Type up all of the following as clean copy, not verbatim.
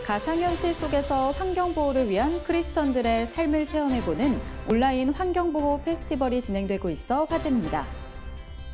가상현실 속에서 환경보호를 위한 크리스천들의 삶을 체험해보는 온라인 환경보호 페스티벌이 진행되고 있어 화제입니다.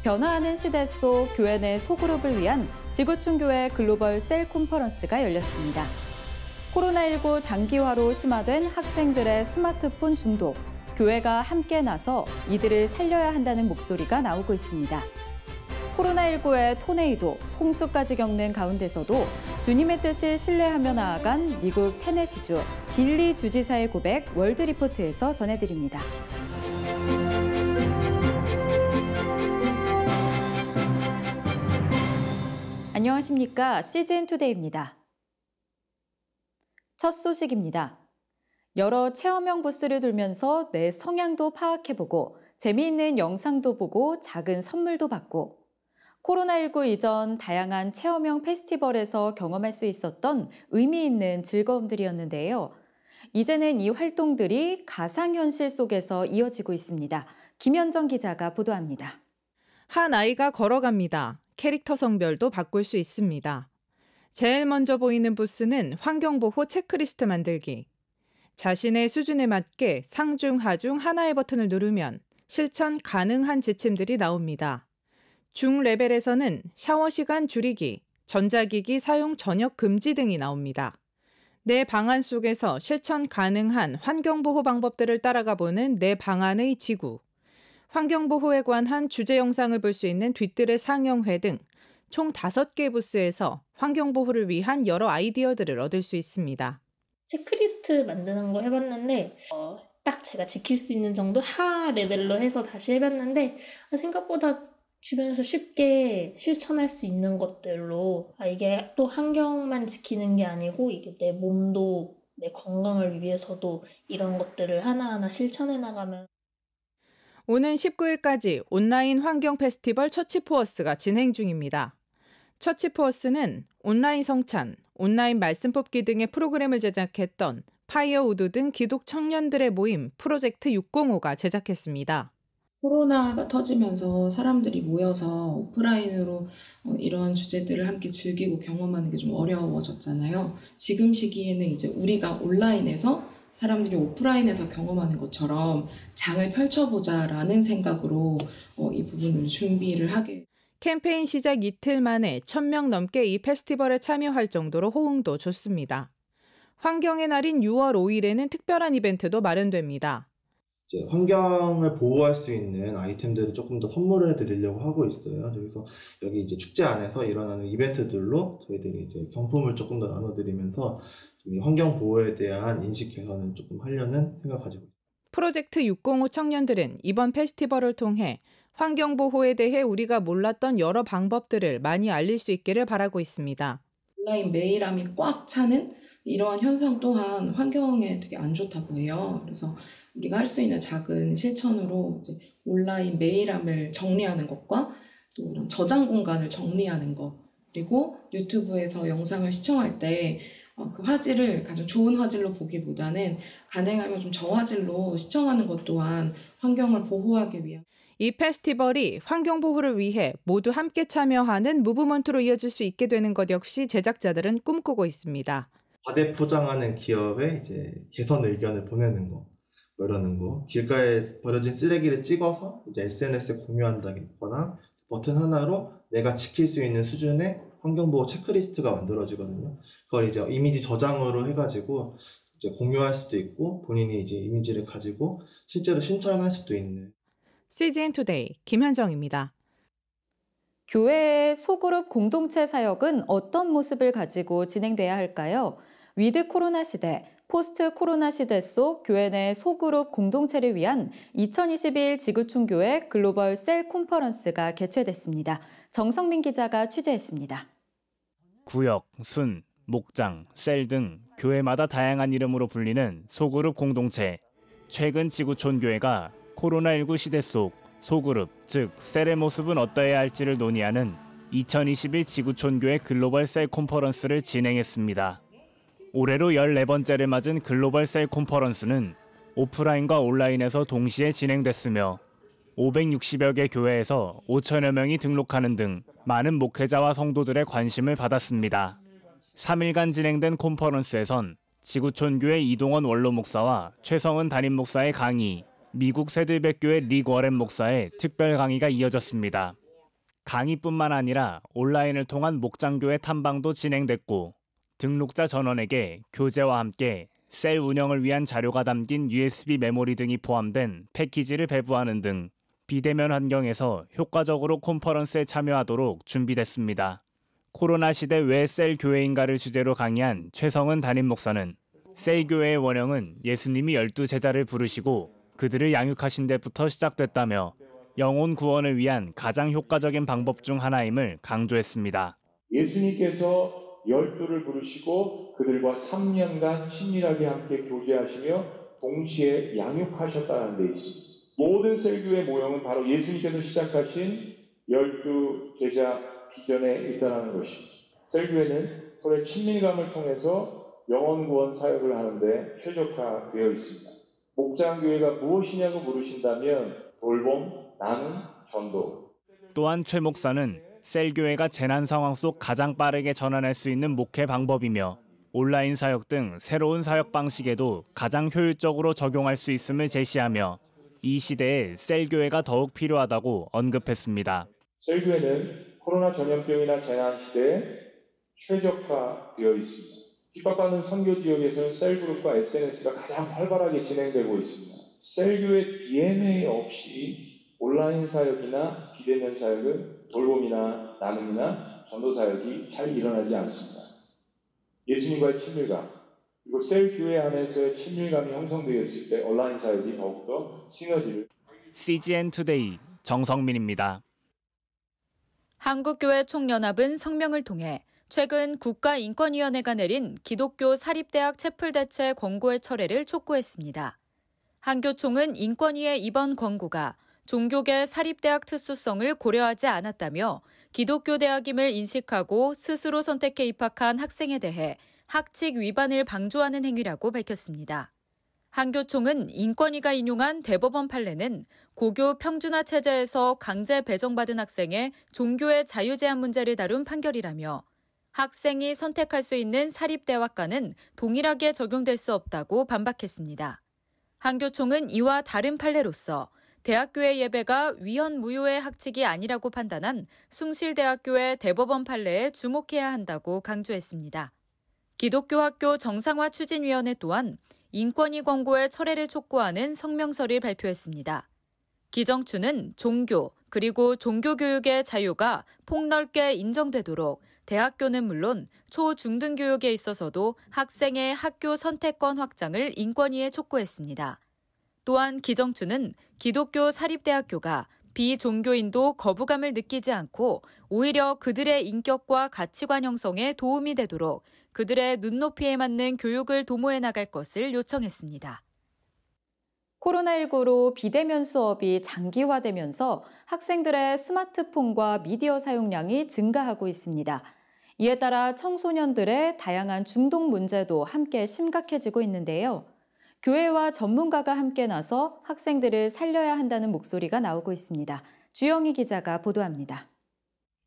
변화하는 시대 속 교회 내 소그룹을 위한 지구촌 교회 글로벌 셀 컨퍼런스가 열렸습니다. 코로나19 장기화로 심화된 학생들의 스마트폰 중독, 교회가 함께 나서 이들을 살려야 한다는 목소리가 나오고 있습니다. 코로나19의 토네이도, 홍수까지 겪는 가운데서도 주님의 뜻을 신뢰하며 나아간 미국 테네시주 빌리 주지사의 고백 월드리포트에서 전해드립니다. 안녕하십니까? CGN투데이입니다. 첫 소식입니다. 여러 체험형 부스를 돌면서 내 성향도 파악해보고 재미있는 영상도 보고 작은 선물도 받고 코로나19 이전 다양한 체험형 페스티벌에서 경험할 수 있었던 의미 있는 즐거움들이었는데요. 이제는 이 활동들이 가상현실 속에서 이어지고 있습니다. 김현정 기자가 보도합니다. 한 아이가 걸어갑니다. 캐릭터 성별도 바꿀 수 있습니다. 제일 먼저 보이는 부스는 환경보호 체크리스트 만들기. 자신의 수준에 맞게 상중, 하중 하나의 버튼을 누르면 실천 가능한 지침들이 나옵니다. 중레벨에서는 샤워 시간 줄이기, 전자기기 사용 저녁 금지 등이 나옵니다. 내 방안 속에서 실천 가능한 환경보호 방법들을 따라가 보는 내 방안의 지구, 환경보호에 관한 주제 영상을 볼 수 있는 뒤뜰의 상영회 등 총 5개 부스에서 환경보호를 위한 여러 아이디어들을 얻을 수 있습니다. 체크리스트 만드는 거 해봤는데 딱 제가 지킬 수 있는 정도 하 레벨로 해서 다시 해봤는데 생각보다 주변에서 쉽게 실천할 수 있는 것들로 이게 또 환경만 지키는 게 아니고 이게 내 몸도 내 건강을 위해서도 이런 것들을 하나하나 실천해 나가면 오는 19일까지 온라인 환경 페스티벌 처치포어스가 진행 중입니다. 처치포어스는 온라인 성찬, 온라인 말씀 뽑기 등의 프로그램을 제작했던 파이어우드 등 기독 청년들의 모임 프로젝트 605가 제작했습니다. 코로나가 터지면서 사람들이 모여서 오프라인으로 이런 주제들을 함께 즐기고 경험하는 게 좀 어려워졌잖아요. 지금 시기에는 이제 우리가 온라인에서 사람들이 오프라인에서 경험하는 것처럼 장을 펼쳐보자라는 생각으로 이 부분을 준비를 하게. 캠페인 시작 이틀 만에 1,000명 넘게 이 페스티벌에 참여할 정도로 호응도 좋습니다. 환경의 날인 6월 5일에는 특별한 이벤트도 마련됩니다. 이제 환경을 보호할 수 있는 아이템들을 조금 더 선물해 드리려고 하고 있어요. 그래서 여기 이제 축제 안에서 일어나는 이벤트들로 저희들이 이제 경품을 조금 더 나눠드리면서 이 환경 보호에 대한 인식 개선을 조금 하려는 생각을 가지고 있습니다. 프로젝트 605 청년들은 이번 페스티벌을 통해 환경 보호에 대해 우리가 몰랐던 여러 방법들을 많이 알릴 수 있기를 바라고 있습니다. 온라인 메일함이 꽉 차는 이러한 현상 또한 환경에 되게 안 좋다고 해요. 그래서 우리가 할 수 있는 작은 실천으로 이제 온라인 메일함을 정리하는 것과 또 이런 저장 공간을 정리하는 것, 그리고 유튜브에서 영상을 시청할 때 그 화질을 가장 좋은 화질로 보기보다는 가능하면 좀 저화질로 시청하는 것 또한 환경을 보호하기 위한. 이 페스티벌이 환경 보호를 위해 모두 함께 참여하는 무브먼트로 이어질 수 있게 되는 것 역시 제작자들은 꿈꾸고 있습니다. 과대 포장하는 기업에 이제 개선 의견을 보내는 거, 이러는 거, 길가에 버려진 쓰레기를 찍어서 이제 SNS에 공유한다거나 버튼 하나로 내가 지킬 수 있는 수준의 환경보호 체크리스트가 만들어지거든요. 그걸 이제 이미지 저장으로 해가지고 이제 공유할 수도 있고 본인이 이제 이미지를 가지고 실제로 실천할 수도 있는. CGN투데이 김현정입니다. 교회의 소그룹 공동체 사역은 어떤 모습을 가지고 진행돼야 할까요? 위드 코로나 시대, 포스트 코로나 시대 속 교회 내 소그룹 공동체를 위한 2021 지구촌 교회 글로벌 셀 컨퍼런스가 개최됐습니다. 정성민 기자가 취재했습니다. 구역, 순, 목장, 셀 등 교회마다 다양한 이름으로 불리는 소그룹 공동체. 최근 지구촌 교회가 코로나19 시대 속 소그룹, 즉 셀의 모습은 어떠해야 할지를 논의하는 2021 지구촌 교회 글로벌 셀 컨퍼런스를 진행했습니다. 올해로 14번째를 맞은 글로벌 셀 컨퍼런스는 오프라인과 온라인에서 동시에 진행됐으며 560여 개 교회에서 5천여 명이 등록하는 등 많은 목회자와 성도들의 관심을 받았습니다. 3일간 진행된 컨퍼런스에선 지구촌교회 이동원 원로 목사와 최성은 담임 목사의 강의, 미국 세들백교회 릭 워렌 목사의 특별 강의가 이어졌습니다. 강의뿐만 아니라 온라인을 통한 목장교회 탐방도 진행됐고 등록자 전원에게 교재와 함께 셀 운영을 위한 자료가 담긴 USB 메모리 등이 포함된 패키지를 배부하는 등 비대면 환경에서 효과적으로 컨퍼런스에 참여하도록 준비됐습니다. 코로나 시대 왜 셀 교회인가를 주제로 강의한 최성은 담임 목사는 셀 교회의 원형은 예수님이 12제자를 부르시고 그들을 양육하신 데부터 시작됐다며 영혼 구원을 위한 가장 효과적인 방법 중 하나임을 강조했습니다. 예수님께서 12를 부르시고 그들과 3년간 친밀하게 함께 교제하시며 동시에 양육하셨다는 데 있습니다. 모든 셀교회 모형은 바로 예수님께서 시작하신 12제자 비전에 있다는 것입니다. 셀교회는 서로의 친밀감을 통해서 영혼 구원 사역을 하는데 최적화되어 있습니다. 목장교회가 무엇이냐고 물으신다면 돌봄, 나눔, 전도. 또한 최 목사는 셀교회가 재난 상황 속 가장 빠르게 전환할 수 있는 목회 방법이며 온라인 사역 등 새로운 사역 방식에도 가장 효율적으로 적용할 수 있음을 제시하며 이 시대에 셀교회가 더욱 필요하다고 언급했습니다. 셀교회는 코로나 전염병이나 재난 시대에 최적화되어 있습니다. 핍박받는 선교 지역에서는 셀그룹과 SNS가 가장 활발하게 진행되고 있습니다. 셀교회 DNA 없이 온라인 사역이나 비대면 사역은 돌봄이나 나눔이나 전도 사역이 잘 일어나지 않습니다. 예수님과의 친밀감, 그리고 셀교회 안에서의 친밀감이 형성되었을 때 온라인 사역이 더욱더 시너지를. CGN 투데이 정성민입니다. 한국교회 총연합은 성명을 통해 최근 국가인권위원회가 내린 기독교 사립대학 채플대체 권고의 철회를 촉구했습니다. 한교총은 인권위의 이번 권고가 종교계 사립대학 특수성을 고려하지 않았다며 기독교 대학임을 인식하고 스스로 선택해 입학한 학생에 대해 학칙 위반을 방조하는 행위라고 밝혔습니다. 한교총은 인권위가 인용한 대법원 판례는 고교 평준화 체제에서 강제 배정받은 학생의 종교의 자유 제한 문제를 다룬 판결이라며 학생이 선택할 수 있는 사립대학과는 동일하게 적용될 수 없다고 반박했습니다. 한교총은 이와 다른 판례로서 대학교의 예배가 위헌 무효의 학칙이 아니라고 판단한 숭실대학교의 대법원 판례에 주목해야 한다고 강조했습니다. 기독교 학교 정상화 추진위원회 또한 인권위 권고의 철회를 촉구하는 성명서를 발표했습니다. 기정추는 종교 그리고 종교교육의 자유가 폭넓게 인정되도록 대학교는 물론 초, 중등 교육에 있어서도 학생의 학교 선택권 확장을 인권위에 촉구했습니다. 또한 기정추는 기독교 사립대학교가 비종교인도 거부감을 느끼지 않고 오히려 그들의 인격과 가치관 형성에 도움이 되도록 그들의 눈높이에 맞는 교육을 도모해 나갈 것을 요청했습니다. 코로나19로 비대면 수업이 장기화되면서 학생들의 스마트폰과 미디어 사용량이 증가하고 있습니다. 이에 따라 청소년들의 다양한 중독 문제도 함께 심각해지고 있는데요. 교회와 전문가가 함께 나서 학생들을 살려야 한다는 목소리가 나오고 있습니다. 주영희 기자가 보도합니다.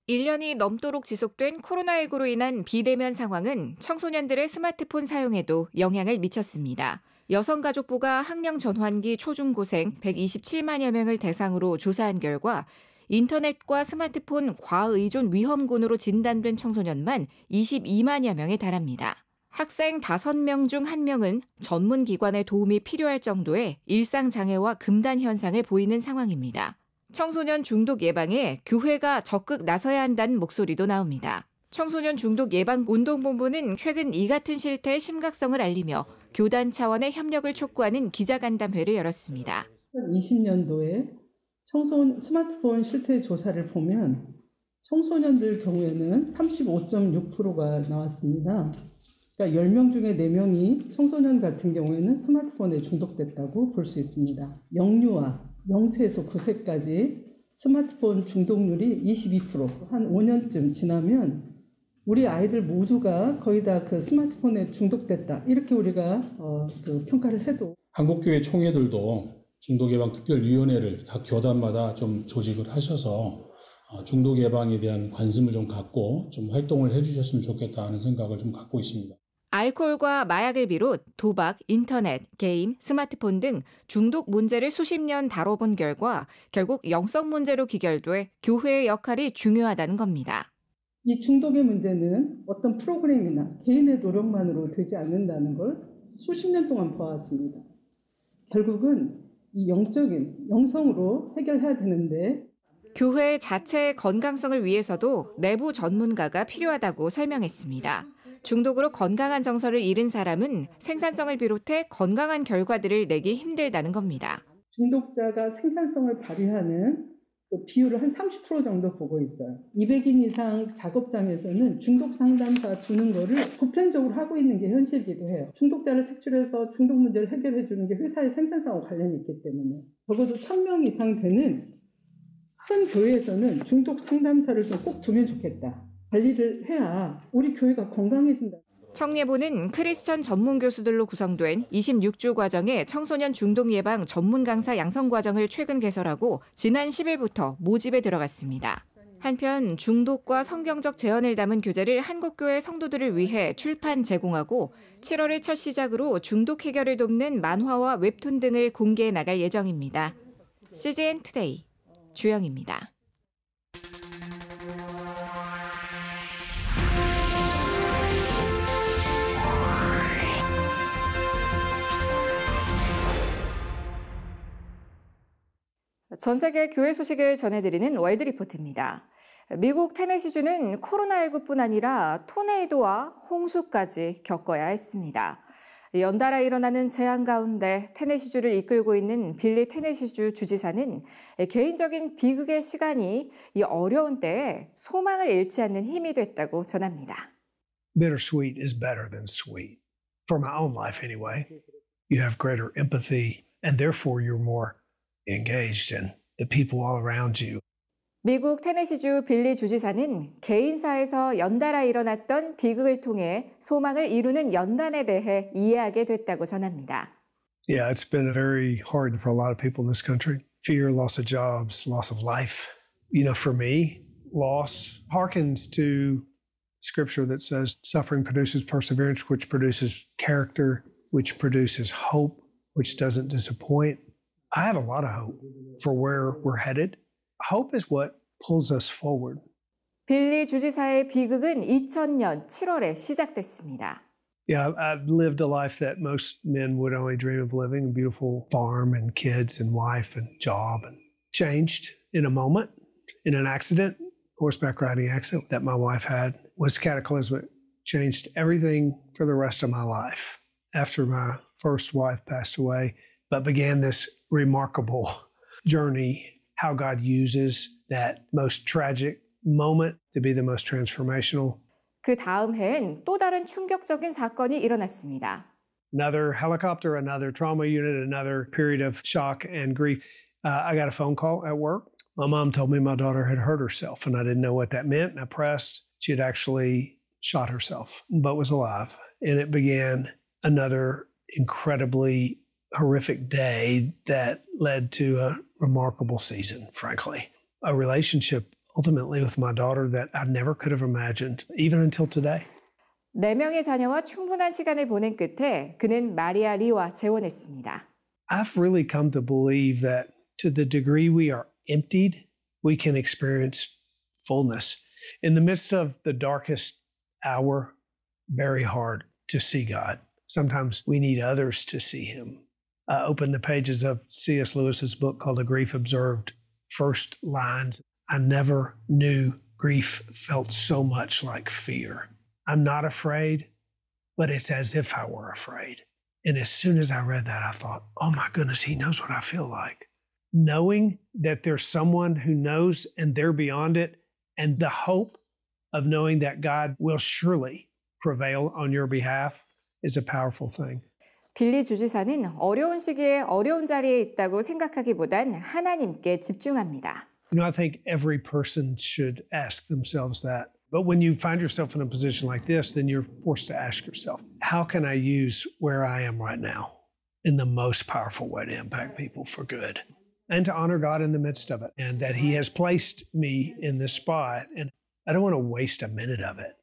1년이 넘도록 지속된 코로나19로 인한 비대면 상황은 청소년들의 스마트폰 사용에도 영향을 미쳤습니다. 여성가족부가 학령 전환기 초중고생 127만여 명을 대상으로 조사한 결과 인터넷과 스마트폰 과의존 위험군으로 진단된 청소년만 22만여 명에 달합니다. 학생 5명 중 1명은 전문기관의 도움이 필요할 정도의 일상장애와 금단 현상을 보이는 상황입니다. 청소년 중독 예방에 교회가 적극 나서야 한다는 목소리도 나옵니다. 청소년 중독 예방 운동본부는 최근 이 같은 실태의 심각성을 알리며 교단 차원의 협력을 촉구하는 기자간담회를 열었습니다. 20년도에 스마트폰 실태 조사를 보면 청소년들 경우에는 35.6%가 나왔습니다. 그러니까 10명 중에 4명이 청소년 같은 경우에는 스마트폰에 중독됐다고 볼 수 있습니다. 영유아 0세에서 9세까지 스마트폰 중독률이 22%, 한 5년쯤 지나면 우리 아이들 모두가 거의 다 그 스마트폰에 중독됐다. 이렇게 우리가 평가를 해도. 한국교회 총회들도 중독예방특별위원회를 각 교단마다 좀 조직을 하셔서 중독 예방에 대한 관심을 좀 갖고 좀 활동을 해주셨으면 좋겠다 하는 생각을 좀 갖고 있습니다. 알코올과 마약을 비롯 도박, 인터넷, 게임, 스마트폰 등 중독 문제를 수십 년 다뤄본 결과 결국 영성 문제로 귀결돼 교회의 역할이 중요하다는 겁니다. 이 중독의 문제는 어떤 프로그램이나 개인의 노력만으로 되지 않는다는 걸 수십 년 동안 봐왔습니다. 결국은 이 영적인 영성으로 해결해야 되는데 교회 자체의 건강성을 위해서도 내부 전문가가 필요하다고 설명했습니다. 중독으로 건강한 정서를 잃은 사람은 생산성을 비롯해 건강한 결과들을 내기 힘들다는 겁니다. 중독자가 생산성을 발휘하는 그 비율을 한 30% 정도 보고 있어요. 200인 이상 작업장에서는 중독 상담사 두는 거를 보편적으로 하고 있는 게 현실이기도 해요. 중독자를 색출해서 중독 문제를 해결해 주는 게 회사의 생산성과 관련이 있기 때문에 적어도 1000명 이상 되는 큰 교회에서는 중독 상담사를 좀 꼭 두면 좋겠다. 관리를 해야 우리 교회가 건강해진다. 청예보는 크리스천 전문 교수들로 구성된 26주 과정의 청소년 중독 예방 전문 강사 양성 과정을 최근 개설하고 지난 10일부터 모집에 들어갔습니다. 한편 중독과 성경적 재현을 담은 교재를 한국교회 성도들을 위해 출판 제공하고 7월을 첫 시작으로 중독 해결을 돕는 만화와 웹툰 등을 공개해 나갈 예정입니다. CGN 투데이 주영입니다. 전 세계 교회 소식을 전해드리는 월드리포트입니다. 미국 테네시주는 코로나19뿐 아니라 토네이도와 홍수까지 겪어야 했습니다. 연달아 일어나는 재앙 가운데 테네시주를 이끌고 있는 빌리 테네시주 주지사는 개인적인 비극의 시간이 이 어려운 때에 소망을 잃지 않는 힘이 됐다고 전합니다. Bittersweet is better than sweet. For my own life anyway. You have greater empathy and therefore you're more engaged in the people all around you. 미국 테네시주 빌리 주지사는 개인사에서 연달아 일어났던 비극을 통해 소망을 이루는 연단에 대해 이해하게 됐다고 전합니다. Yeah, it's been very hard for a lot of people in this country. Fear, loss of jobs, loss of life. You know, for me, loss harkens to scripture that says suffering produces perseverance, which produces character, which produces hope, which doesn't disappoint. I have a lot of hope for where we're headed. Hope is what pulls us forward. 빌리 주지사의 비극은 2000년 7월에 시작됐습니다. Yeah, I've lived a life that most men would only dream of living, a beautiful farm and kids and wife and job, and changed in a moment, in an accident, horseback riding accident that my wife had was cataclysmic, changed everything for the rest of my life after my first wife passed away, but began this remarkable journey, how God uses that most tragic moment to be the most transformational. 그 다음 해엔 또 다른 충격적인 사건이 일어났습니다. Another helicopter, another trauma unit, another period of shock and grief. I got a phone call at work. My mom told me my daughter had hurt herself, and I didn't know what that meant. And I pressed. She had actually shot herself, but was alive. And it began another incredibly horrific day that led to a remarkable season, frankly. A relationship ultimately with my daughter that I never could have imagined, even until today. 4명의 자녀와 충분한 시간을 보낸 끝에 그는 마리아 리와 재혼했습니다. I've really come to believe that to the degree we are emptied, we can experience fullness. In the midst of the darkest hour, very hard to see God. Sometimes we need others to see him. I opened the pages of C.S. Lewis's book called A Grief Observed. First lines, I never knew grief felt so much like fear. I'm not afraid, but it's as if I were afraid. And as soon as I read that, I thought, oh my goodness, he knows what I feel like. Knowing that there's someone who knows and they're beyond it, and the hope of knowing that God will surely prevail on your behalf is a powerful thing. 빌리 주지사는 어려운 시기에 어려운 자리에 있다고 생각하기보단 하나님께 집중합니다. You know, I think every person should ask themselves that. But when you find yourself in a position like this, then you're forced to ask yourself, how can I use where I am right now in the most powerful way to impact people for good? and to honor God in the midst of it, and that He has placed me in this spot, and I don't want to waste a minute of it.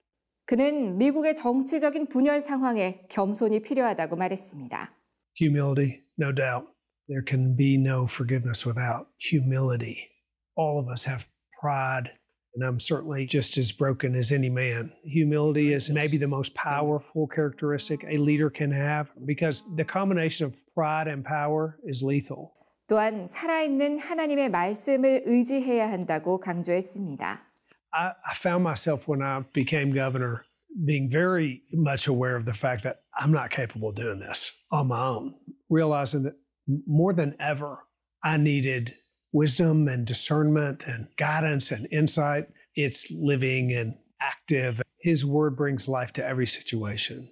그는 미국의 정치적인 분열 상황에 겸손이 필요하다고 말했습니다. Humility, no doubt. There can be no forgiveness without humility. All of us have pride, and I'm certainly just as broken as any man. Humility is maybe the most powerful characteristic a leader can have because the combination of pride and power is lethal. 또한 살아있는 하나님의 말씀을 의지해야 한다고 강조했습니다. I found myself when I became governor being very much aware of the fact that I'm not capable of doing this on my own, realizing that more than ever, I needed wisdom and discernment and guidance and insight. It's living and active. His word brings life to every situation.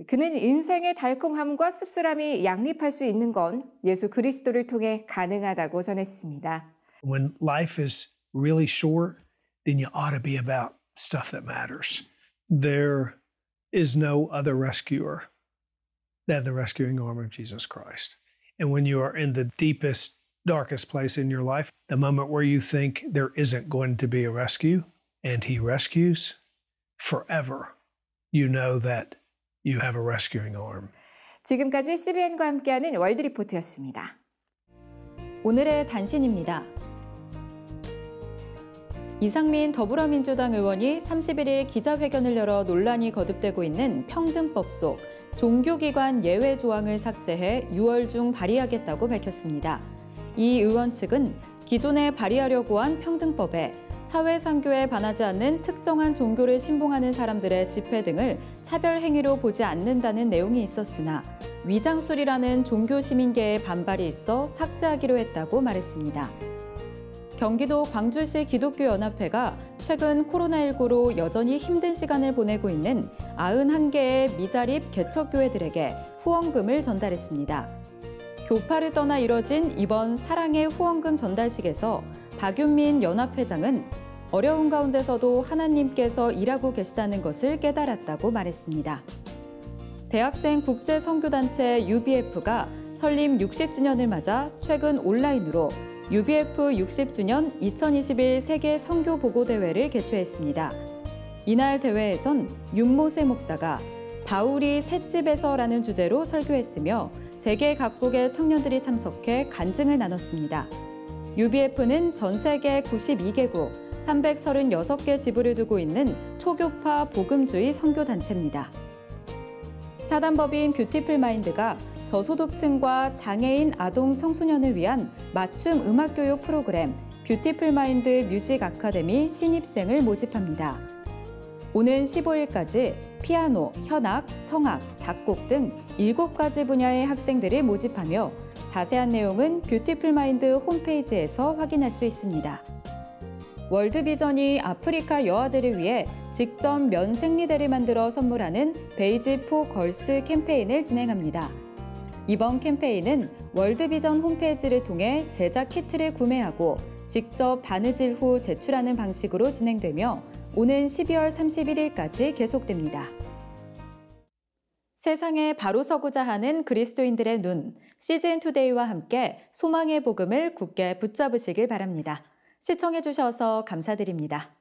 그는 인생의 달콤함과 씁쓸함이 양립할 수 있는 건 예수 그리스도를 통해 가능하다고 전했습니다. When life is really short, then you ought to be about stuff that matters. There is no other rescuer than the rescuing arm of Jesus Christ. And when you are in the deepest, darkest place in your life, the moment where you think there isn't going to be a rescue, and He rescues, forever, you know that you have a rescuing arm. 지금까지 CBN과 함께하는 월드리포트였습니다. 오늘의 단신입니다. 이상민 더불어민주당 의원이 31일 기자회견을 열어 논란이 거듭되고 있는 평등법 속 종교기관 예외 조항을 삭제해 6월 중 발의하겠다고 밝혔습니다. 이 의원 측은 기존에 발의하려고 한 평등법에 사회상규에 반하지 않는 특정한 종교를 신봉하는 사람들의 집회 등을 차별 행위로 보지 않는다는 내용이 있었으나 위장술이라는 종교시민계의 반발이 있어 삭제하기로 했다고 말했습니다. 경기도 광주시 기독교연합회가 최근 코로나19로 여전히 힘든 시간을 보내고 있는 91개의 미자립 개척교회들에게 후원금을 전달했습니다. 교파를 떠나 이뤄진 이번 사랑의 후원금 전달식에서 박윤민 연합회장은 어려운 가운데서도 하나님께서 일하고 계시다는 것을 깨달았다고 말했습니다. 대학생 국제선교단체 UBF가 설립 60주년을 맞아 최근 온라인으로 UBF 60주년 2021 세계 선교 보고 대회를 개최했습니다. 이날 대회에선 윤모세 목사가 바울이 셋집에서라는 주제로 설교했으며 세계 각국의 청년들이 참석해 간증을 나눴습니다. UBF는 전 세계 92개국 336개 지부를 두고 있는 초교파 복음주의 선교단체입니다. 사단법인 뷰티풀 마인드가 저소득층과 장애인 아동 청소년을 위한 맞춤 음악교육 프로그램 뷰티풀 마인드 뮤직 아카데미 신입생을 모집합니다. 오는 15일까지 피아노, 현악, 성악, 작곡 등 7가지 분야의 학생들을 모집하며 자세한 내용은 뷰티풀 마인드 홈페이지에서 확인할 수 있습니다. 월드비전이 아프리카 여아들을 위해 직접 면 생리대를 만들어 선물하는 베이지 포 걸스 캠페인을 진행합니다. 이번 캠페인은 월드비전 홈페이지를 통해 제작 키트를 구매하고 직접 바느질 후 제출하는 방식으로 진행되며 오는 12월 31일까지 계속됩니다. 세상에 바로 서고자 하는 그리스도인들의 눈, CGN투데이와 함께 소망의 복음을 굳게 붙잡으시길 바랍니다. 시청해주셔서 감사드립니다.